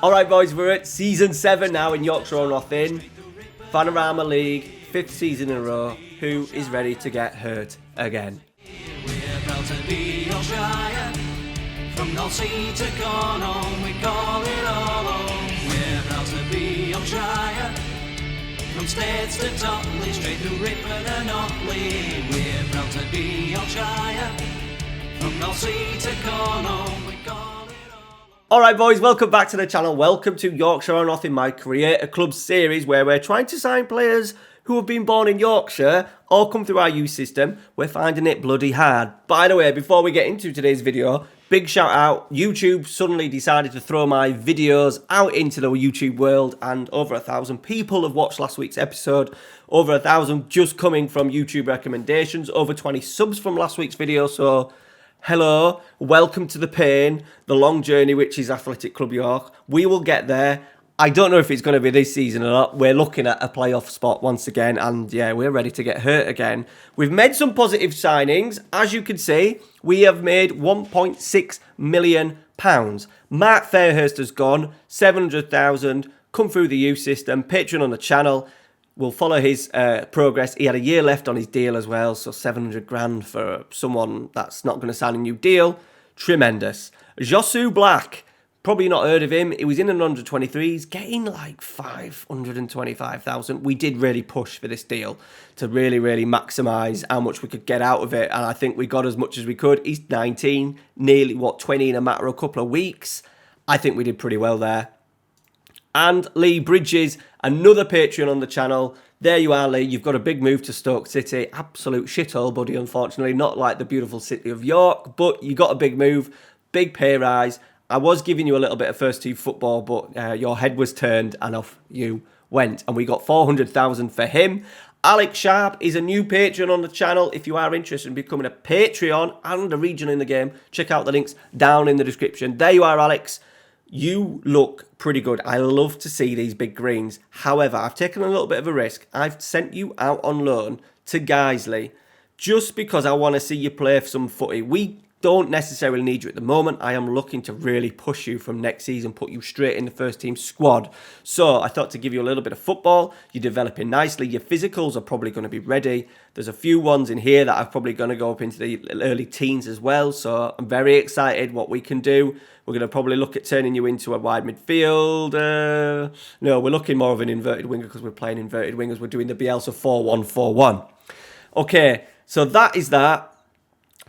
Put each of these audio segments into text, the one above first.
Alright boys, we're at season 7 now in Yorkshire or Nothing. Panorama League, 5th season in a row. Who is ready to get hurt again? We're proud to be Yorkshire. From North Sea to Cornwall, we call it all home. We're proud to be Yorkshire. From States to Totley, straight through Ripon and Otley. We're proud to be Yorkshire. From North Sea to Cornwall, we call it all home. Alright boys, welcome back to the channel. Welcome to Yorkshire or Nothing, my Create a Club series where we're trying to sign players who have been born in Yorkshire or come through our youth system. We're finding it bloody hard. By the way, before we get into today's video, big shout out, YouTube suddenly decided to throw my videos out into the YouTube world and over 1,000 people have watched last week's episode. Over 1,000 just coming from YouTube recommendations, over 20 subs from last week's video, so hello, welcome to the pain, the long journey which is Athletic Club York. We will get there. I don't know if it's going to be this season or not. We're looking at a playoff spot once again, and yeah, we're ready to get hurt again. We've made some positive signings. As you can see, we have made £1.6 million. Mark Fairhurst has gone, 700,000, come through the youth system, Patreon on the channel. We'll follow his progress. He had a year left on his deal as well, so 700 grand for someone that's not going to sign a new deal. Tremendous. Josu Black. Probably not heard of him. He was in an under 23s, getting like 525,000. We did really push for this deal to really maximise how much we could get out of it. And I think we got as much as we could. He's 19, nearly, 20 in a matter of a couple of weeks. I think we did pretty well there. And Lee Bridges, another Patreon on the channel. There you are, Lee. You've got a big move to Stoke City. Absolute shithole, buddy, unfortunately. Not like the beautiful city of York, but you got a big move, big pay rise. I was giving you a little bit of first team football, but your head was turned and off you went. And we got 400,000 for him. Alex Sharp is a new Patreon on the channel. If you are interested in becoming a Patreon and a regional in the game, check out the links down in the description. There you are, Alex. You look pretty good. I love to see these big greens. However, I've taken a little bit of a risk. I've sent you out on loan to Guiseley just because I want to see you play some footy. We don't necessarily need you at the moment. I am looking to really push you from next season, put you straight in the first team squad. So I thought to give you a little bit of football. You're developing nicely. Your physicals are probably going to be ready. There's a few ones in here that are probably going to go up into the early teens as well. So I'm very excited what we can do. We're going to probably look at turning you into a wide midfield. No, we're looking more of an inverted winger because we're playing inverted wingers. We're doing the Bielsa 4-1-4-1. Okay, so that is that.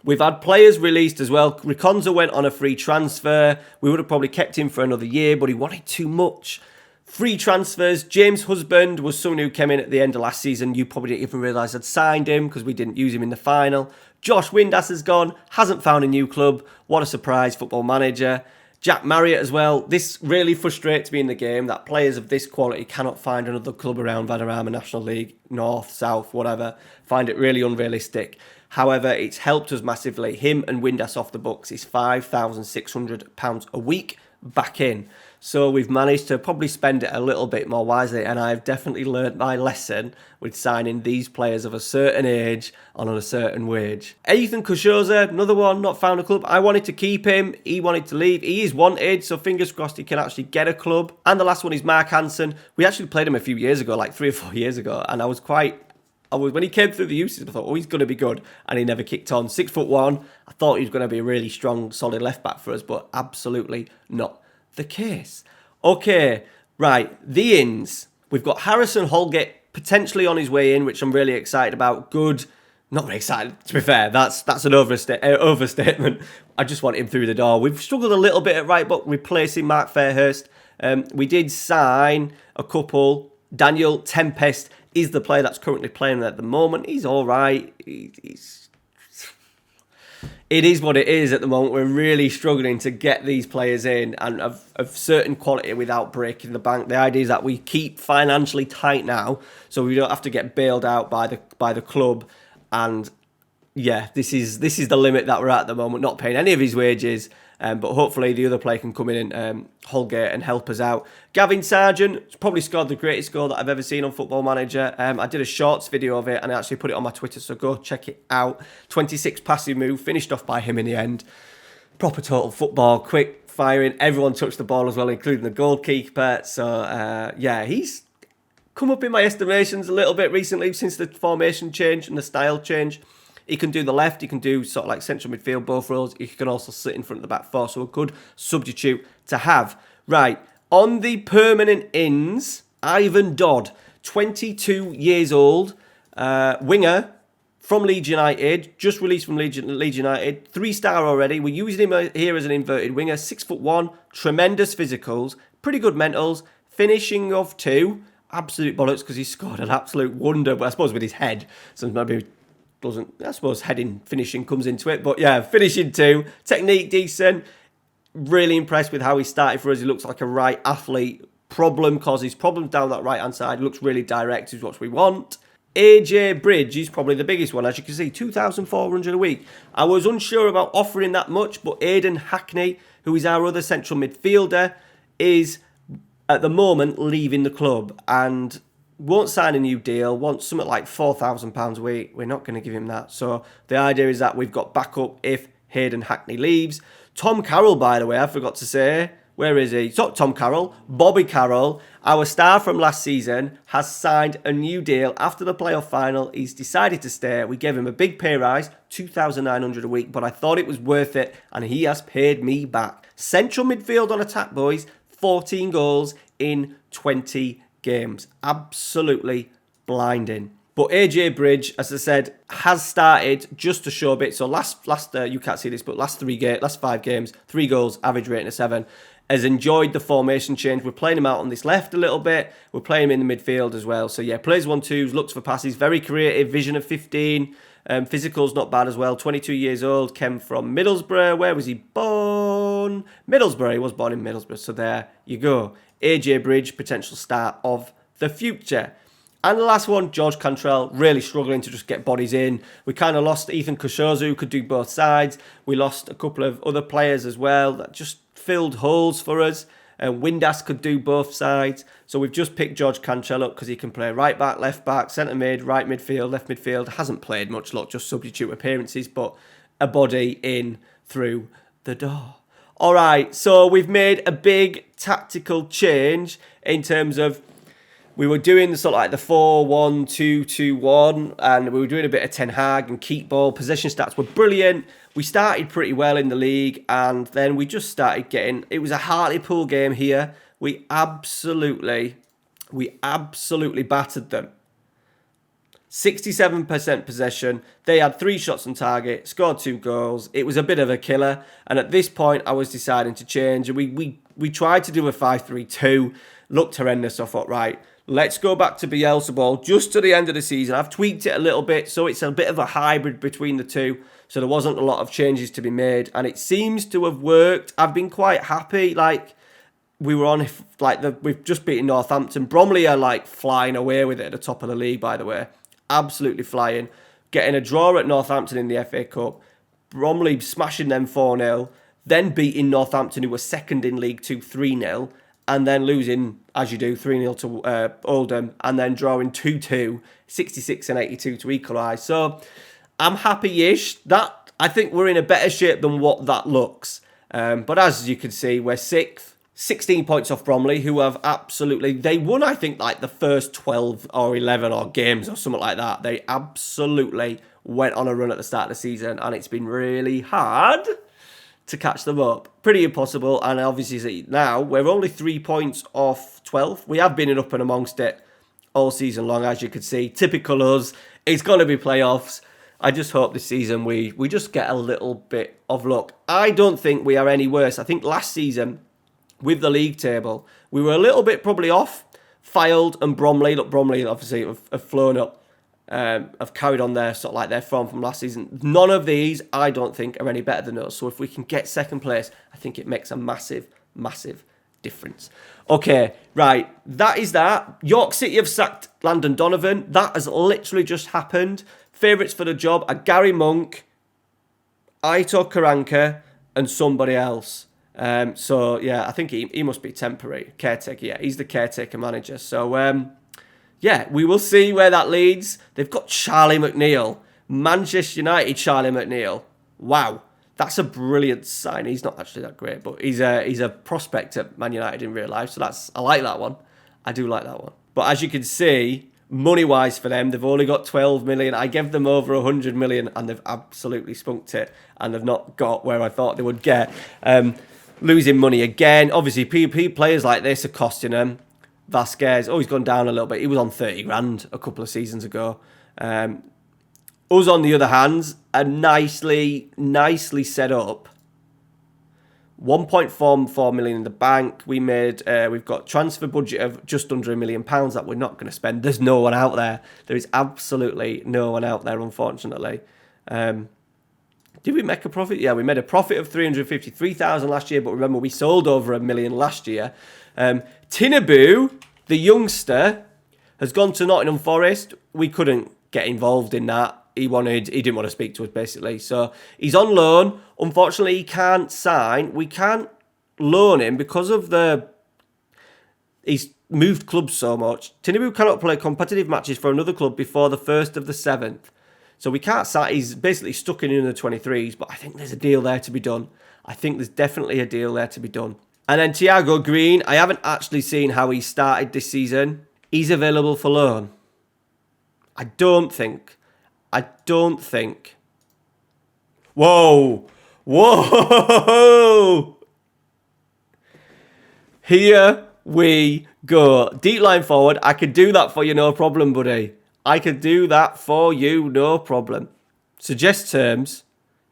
We've had players released as well. Riconza went on a free transfer. We would have probably kept him for another year, but he wanted too much. Free transfers. James Husband was someone who came in at the end of last season. You probably didn't even realise I'd signed him because we didn't use him in the final. Josh Windass has gone. Hasn't found a new club. What a surprise, Football Manager. Jack Marriott as well. This really frustrates me in the game that players of this quality cannot find another club around Vanarama National League, North, South, whatever. Find it really unrealistic. However, it's helped us massively. Him and Windass off the books is £5,600 a week back in. So we've managed to probably spend it a little bit more wisely, and I've definitely learned my lesson with signing these players of a certain age on a certain wage. Ethan Koshoza, another one, not found a club. I wanted to keep him. He wanted to leave. He is wanted, so fingers crossed he can actually get a club. And the last one is Mark Hansen. We actually played him a few years ago, like 3 or 4 years ago, and when he came through the usage, I thought, oh, he's going to be good. And he never kicked on. 6'1". I thought he was going to be a really strong, solid left back for us, but absolutely not the case. Okay, right. The ins. We've got Harrison Holgate potentially on his way in, which I'm really excited about. Good. Not very excited, to be fair. That's an overstatement. I just want him through the door. We've struggled a little bit at right back, replacing Mark Fairhurst. We did sign a couple. Daniel Tempest is the player that's currently playing at the moment. He's all right. It is what it is at the moment. We're really struggling to get these players in and of certain quality without breaking the bank. The idea is that we keep financially tight now, so we don't have to get bailed out by the club. And yeah, this is the limit that we're at the moment. Not paying any of his wages. But hopefully the other player can come in and Holgate and help us out. Gavin Sargent probably scored the greatest goal that I've ever seen on Football Manager. I did a shorts video of it and I actually put it on my Twitter, so go check it out. 26 passive move, finished off by him in the end. Proper total football, quick, firing. Everyone touched the ball as well, including the goalkeeper. So, he's come up in my estimations a little bit recently since the formation change and the style change. He can do the left. He can do sort of like central midfield, both roles. He can also sit in front of the back four. So a good substitute to have. Right. On the permanent ins, Ivan Dodd, 22 years old, winger from Leeds United, just released from Leeds United, 3-star already. We're using him here as an inverted winger, 6'1", tremendous physicals, pretty good mentals, finishing of 2, absolute bollocks because he scored an absolute wonder, but I suppose with his head, so maybe doesn't, I suppose heading, finishing comes into it, but yeah, finishing 2, technique decent, really impressed with how he started for us. He looks like a right athlete, causes problems down that right hand side, looks really direct, is what we want. AJ Bridge is probably the biggest one, as you can see, 2,400 a week. I was unsure about offering that much, but Aidan Hackney, who is our other central midfielder, is at the moment leaving the club and won't sign a new deal, wants something like £4,000 a week. We're not going to give him that. So the idea is that we've got backup if Hayden Hackney leaves. Tom Carroll, by the way, I forgot to say, where is he? So Tom Carroll, Bobby Carroll, our star from last season, has signed a new deal after the playoff final. He's decided to stay. We gave him a big pay rise, $2,900 a week, but I thought it was worth it, and he has paid me back. Central midfield on attack, boys, 14 goals in 20 games. Absolutely blinding. But AJ Bridge, as I said, has started just to show a bit. So last you can't see this, but last 5 games, 3 goals, average rating of 7. Has enjoyed the formation change. We're playing him out on this left a little bit. We're playing him in the midfield as well. So yeah, plays 1-2s, looks for passes, very creative, vision of 15. Physical's not bad as well. 22 years old, came from Middlesbrough. Where was he born? Middlesbrough. He was born in Middlesbrough. So there you go. AJ Bridge, potential star of the future. And the last one, George Cantrell, really struggling to just get bodies in. We kind of lost Ethan Koshozu, who could do both sides. We lost a couple of other players as well that just filled holes for us. Windass could do both sides. So we've just picked George Cantrell up because he can play right back, left back, centre mid, right midfield, left midfield. Hasn't played much, just substitute appearances, but a body in through the door. All right, so we've made a big tactical change in terms of we were doing sort of like the 4-1-2-2-1, and we were doing a bit of Ten Hag and keep ball. Possession stats were brilliant. We started pretty well in the league, and then we just started getting... It was a Hartlepool game here. We absolutely battered them. 67% possession. They had 3 shots on target, scored 2 goals. It was a bit of a killer, and at this point, I was deciding to change. And we tried to do a 5-3-2. Looked horrendous. I thought, right, let's go back to Bielsa just to the end of the season. I've tweaked it a little bit, so it's a bit of a hybrid between the two. So there wasn't a lot of changes to be made, and it seems to have worked. I've been quite happy. Like, we were on, we've just beaten Northampton. Bromley are like flying away with it at the top of the league, by the way. Absolutely flying. Getting a draw at Northampton in the FA Cup. Bromley smashing them 4-0. Then beating Northampton, who were second in League 2, 3-0. And then losing, as you do, 3-0 to Oldham. And then drawing 2-2, 66 and 82 to equalise. So I'm happy-ish. That, I think we're in a better shape than what that looks. But as you can see, we're 6th. 16 points off Bromley, who have absolutely... They won, I think, like the first 12 or 11 or games or something like that. They absolutely went on a run at the start of the season, and it's been really hard to catch them up. Pretty impossible, and obviously now we're only 3 points off 12th. We have been in up and amongst it all season long, as you can see. Typical us. It's going to be playoffs. I just hope this season we just get a little bit of luck. I don't think we are any worse. I think last season... with the league table, we were a little bit probably off. Fylde and Bromley, look, Bromley obviously have flown up, have carried on their sort of like their form from last season. None of these, I don't think, are any better than us. So if we can get second place, I think it makes a massive, massive difference. Okay, right, that is that. York City have sacked Landon Donovan. That has literally just happened. Favourites for the job are Gary Monk, Aitor Karanka, and somebody else. So, yeah, I think he must be temporary. Caretaker, yeah, he's the caretaker manager. So, yeah, we will see where that leads. They've got Charlie McNeil. Manchester United Charlie McNeil. Wow. That's a brilliant sign. He's not actually that great, but he's a prospect at Man United in real life. So I like that one. I do like that one. But as you can see, money-wise for them, they've only got 12 million. I gave them over 100 million and they've absolutely spunked it. And they've not got where I thought they would get. Losing money again. Obviously, players like this are costing them. Vasquez, he's gone down a little bit. He was on 30 grand a couple of seasons ago. Us, on the other hand, are nicely set up. 1.44 million in the bank. We've got transfer budget of just under £1 million that we're not going to spend. There's no one out there. There is absolutely no one out there, unfortunately. Did we make a profit? Yeah, we made a profit of 353,000 last year, but remember we sold over £1 million last year. Tinubu, the youngster, has gone to Nottingham Forest. We couldn't get involved in that. He didn't want to speak to us, basically. So he's on loan. Unfortunately, he can't sign. We can't loan him because of he's moved clubs so much. Tinubu cannot play competitive matches for another club before the 1st of the 7th. So we can't sign. He's basically stuck in the 23s, but I think there's a deal there to be done. I think there's definitely a deal there to be done. And then Thiago Green, I haven't actually seen how he started this season. He's available for loan. I don't think. Whoa. Here we go. Deep line forward. I could do that for you, no problem, buddy. I could do that for you, no problem. Suggest terms.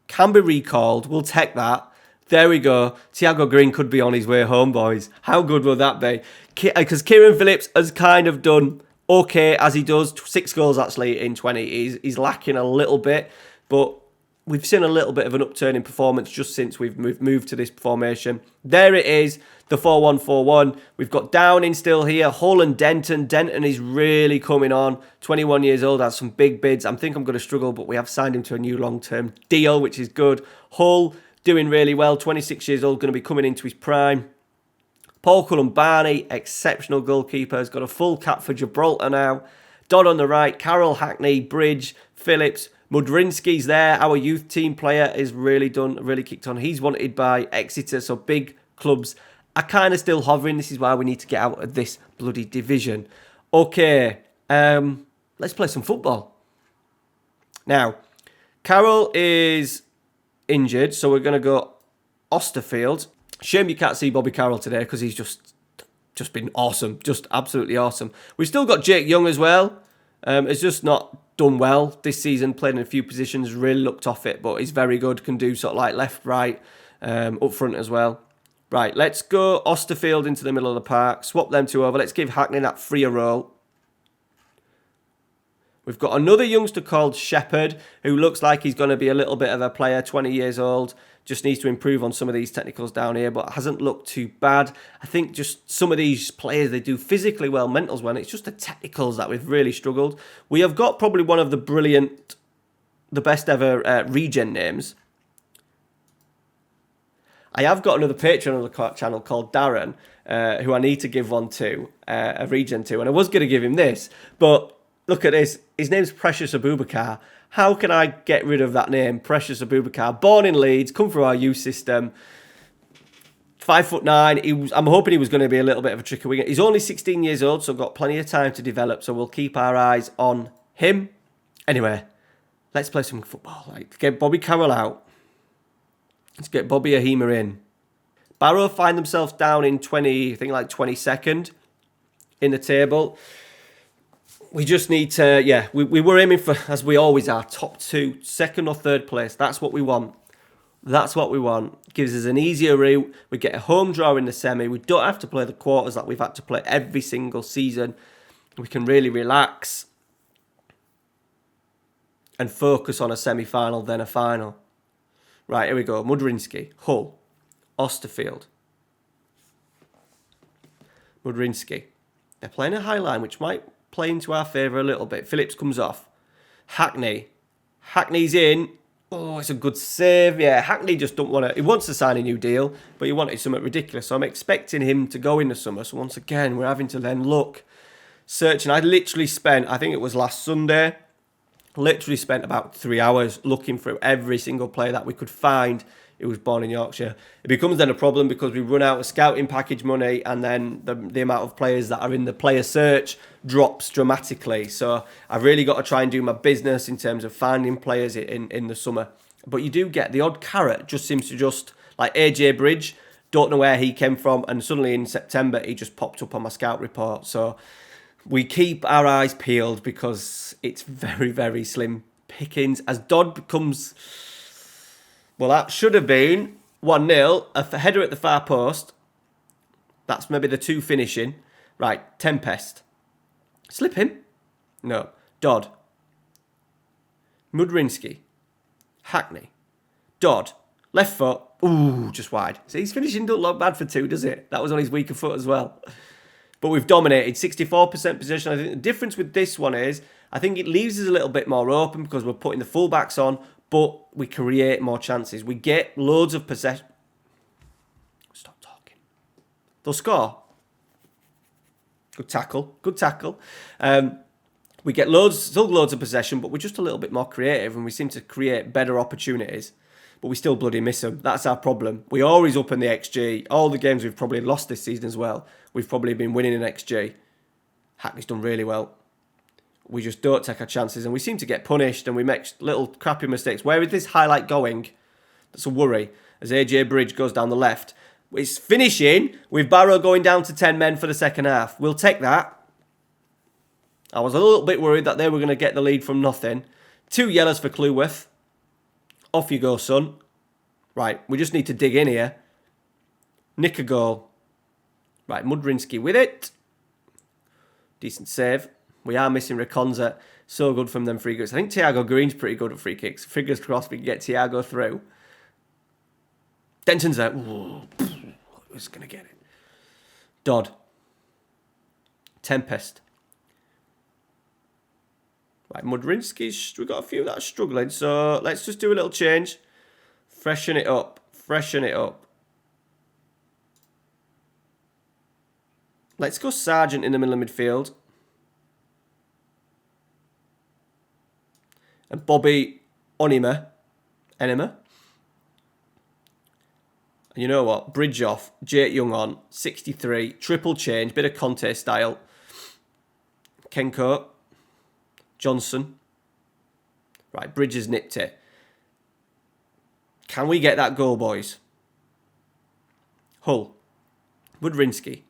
Can be recalled. We'll take that. There we go. Thiago Green could be on his way home, boys. How good will that be? Because Kieran Phillips has kind of done okay as he does. 6 goals actually in 20. He's lacking a little bit, but we've seen a little bit of an upturn in performance just since we've moved to this formation. There it is, the 4-1-4-1. We've got Downing still here. Hull and Denton. Denton is really coming on. 21 years old, has some big bids. I think I'm going to struggle, but we have signed him to a new long-term deal, which is good. Hull doing really well. 26 years old, going to be coming into his prime. Paul Cullen-Barney, exceptional goalkeeper, has got a full cap for Gibraltar now. Dodd on the right, Carroll, Hackney, Bridge, Phillips, Mudrinski's there. Our youth team player is really kicked on. He's wanted by Exeter, so big clubs are kind of still hovering. This is why we need to get out of this bloody division. Okay, let's play some football. Now, Carroll is injured, so we're going to go Osterfield. Shame you can't see Bobby Carroll today because he's just been awesome. Just absolutely awesome. We've still got Jake Young as well. It's just not done well this season. Played in a few positions. Really looked off it, but he's very good. Can do sort of like left, right, up front as well. Right, let's go Osterfield into the middle of the park. Swap them two over. Let's give Hackney that freer role. We've got another youngster called Shepherd who looks like he's going to be a little bit of a player. 20 years old. Just needs to improve on some of these technicals down here, but hasn't looked too bad. I think just some of these players, they do physically well, mentals well. It's just the technicals that we've really struggled. We have got probably one of the best ever regen names. I have got another patron on the channel called Darren, who I need to give one to, a regen to. And I was going to give him this, but look at this. His name's Precious Abubakar. How can I get rid of that name? Precious Abubakar. Born in Leeds, come through our youth system. 5'9". I'm hoping he was going to be a little bit of a tricky winger. He's only 16 years old, so got plenty of time to develop. So we'll keep our eyes on him. Anyway, let's play some football. Like, get Bobby Carroll out. Let's get Bobby Ahima in. Barrow find themselves down in 22nd in the table. We just need to, we were aiming for, as we always are, top 2, 2nd or 3rd place. That's what we want. Gives us an easier route. We get a home draw in the semi. We don't have to play the quarters that we've had to play every single season. We can really relax and focus on a semi-final, then a final. Right, here we go. Mudrinski, Hull, Osterfield. Mudrinski. They're playing a high line, which might play into our favour a little bit. Phillips comes off. Hackney's in. Oh, it's a good save. Yeah, Hackney just don't want to. He wants to sign a new deal, but he wanted something ridiculous. So I'm expecting him to go in the summer. So once again, we're having to then look, searching. I literally spent, I think it was last Sunday, about 3 hours looking through every single player that we could find who was born in Yorkshire. It becomes then a problem because we run out of scouting package money, and then the amount of players that are in the player search drops dramatically. So I've really got to try and do my business in terms of finding players in the summer. But you do get the odd carrot, just seems to just, like AJ Bridge, don't know where he came from, and suddenly in September he just popped up on my scout report. So we keep our eyes peeled because it's very, very slim pickings. As Dodd becomes, well, that should have been 1-0, a header at the far post. That's maybe the 2 finishing. Right, Tempest. Slip him? No. Dodd. Mudrinsky. Hackney. Dodd. Left foot. Ooh, just wide. See, his finishing doesn't look bad for 2, does it? That was on his weaker foot as well. But we've dominated, 64% possession. I think the difference with this one is, I think it leaves us a little bit more open because we're putting the fullbacks on, but we create more chances. We get loads of possession. Stop talking. They'll score. Good tackle. Good tackle. We get still loads of possession, but we're just a little bit more creative and we seem to create better opportunities, but we still bloody miss them. That's our problem. We always up in the XG. All the games we've probably lost this season as well, we've probably been winning in XG. Hackney's done really well. We just don't take our chances and we seem to get punished and we make little crappy mistakes. Where is this highlight going? That's a worry. As AJ Bridge goes down the left. It's finishing with Barrow going down to 10 men for the second half. We'll take that. I was a little bit worried that they were going to get the lead from nothing. 2 yellows for Clueworth. Off you go, son. Right, we just need to dig in here. Nick a goal. Right, Mudrinsky with it. Decent save. We are missing Reconza. So good from them free kicks. I think Thiago Green's pretty good at free kicks. Fingers crossed we can get Thiago through. Denton's there. Ooh, who's going to get it? Dodd. Tempest. Right, Mudrinsky's, we've got a few that are struggling, so let's just do a little change. Freshen it up. Freshen it up. Let's go Sargent in the middle of midfield. And Bobby Enema. And you know what? Bridge off. Jake Young on. 63. Triple change. Bit of Conte style. Kenko. Johnson. Right, Bridges nipped it. Can we get that goal, boys? Hull. Mudrinsky.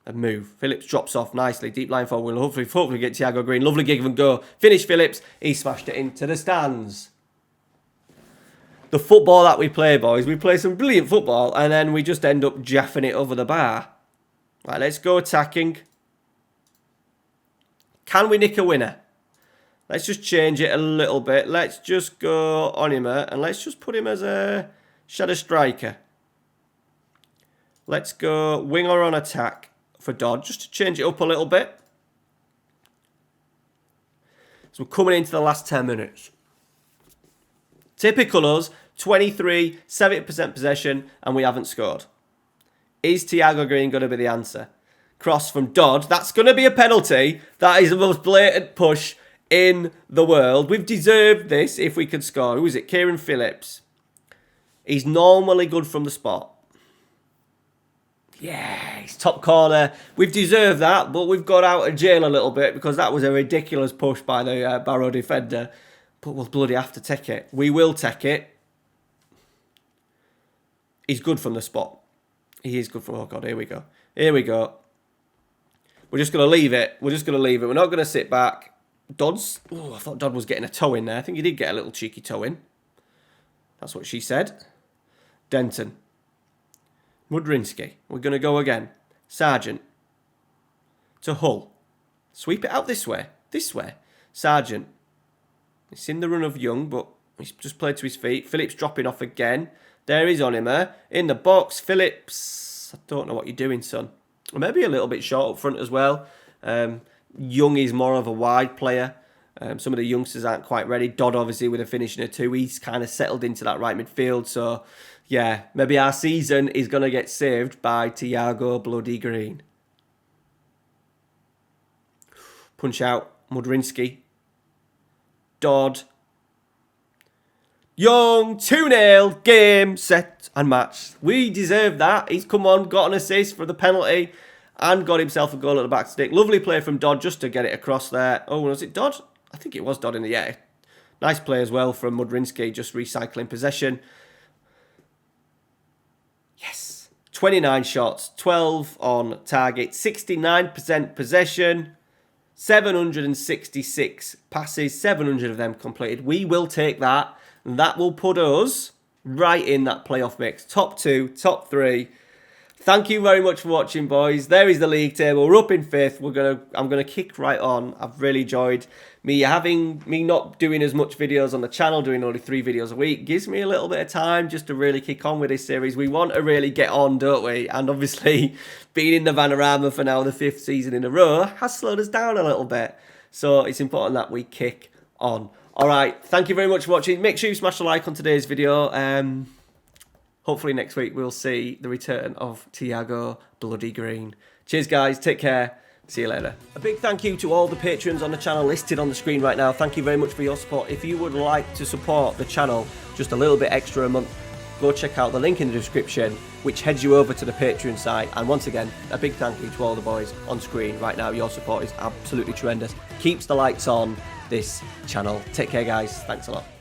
And move. Phillips drops off nicely. Deep line forward. We'll hopefully get Thiago Green. Lovely give and go. Finish Phillips. He smashed it into the stands. The football that we play, boys. We play some brilliant football and then we just end up jaffing it over the bar. Right, let's go attacking. Can we nick a winner? Let's just change it a little bit. Let's just go Onima and let's just put him as a shadow striker. Let's go winger on attack for Dodd, just to change it up a little bit. So we're coming into the last 10 minutes. Typical us, 23, 70% possession, and we haven't scored. Is Thiago Green going to be the answer? Cross from Dodd. That's going to be a penalty. That is the most blatant push in the world. We've deserved this if we could score. Who is it? Kieran Phillips. He's normally good from the spot. Yeah, he's top corner. We've deserved that, but we've got out of jail a little bit because that was a ridiculous push by the Barrow defender. But we'll bloody have to take it. We will take it. He's good from the spot. He is good from... Oh, God, here we go. Here we go. We're just going to leave it. We're just going to leave it. We're not going to sit back. Dodd's... Oh, I thought Dodd was getting a toe in there. I think he did get a little cheeky toe in. That's what she said. Denton. Mudrinsky. We're going to go again. Sargent. To Hull. Sweep it out this way. This way. Sargent. It's in the run of Young, but he's just played to his feet. Phillips dropping off again. There he's on him. In the box. Phillips. I don't know what you're doing, son. Maybe a little bit short up front as well. Young is more of a wide player. Some of the youngsters aren't quite ready. Dodd, obviously, with a finish in a 2. He's kind of settled into that right midfield. So, yeah, maybe our season is going to get saved by Thiago bloody Green. Punch out. Mudrinsky. Dodd. Young, 2-0, game, set and match. We deserve that. He's come on, got an assist for the penalty and got himself a goal at the back stick. Lovely play from Dodd just to get it across there. Oh, was it Dodd? I think it was Dodd in the air. Nice play as well from Mudrinsky, just recycling possession. Yes. 29 shots, 12 on target, 69% possession, 766 passes, 700 of them completed. We will take that. And that will put us right in that playoff mix. Top 2, top 3. Thank you very much for watching, boys. There is the league table. We're up in 5th. I'm gonna kick right on. I've really enjoyed me not doing as much videos on the channel, doing only 3 videos a week. Gives me a little bit of time just to really kick on with this series. We want to really get on, don't we? And obviously, being in the Vanarama for now the 5th season in a row has slowed us down a little bit. So it's important that we kick on. All right, thank you very much for watching. Make sure you smash the like on today's video. Hopefully next week we'll see the return of Thiago Bloody Green. Cheers, guys. Take care. See you later. A big thank you to all the patrons on the channel listed on the screen right now. Thank you very much for your support. If you would like to support the channel just a little bit extra a month, go check out the link in the description, which heads you over to the Patreon site. And once again, a big thank you to all the boys on screen right now. Your support is absolutely tremendous. Keeps the lights on this channel. Take care, guys. Thanks a lot.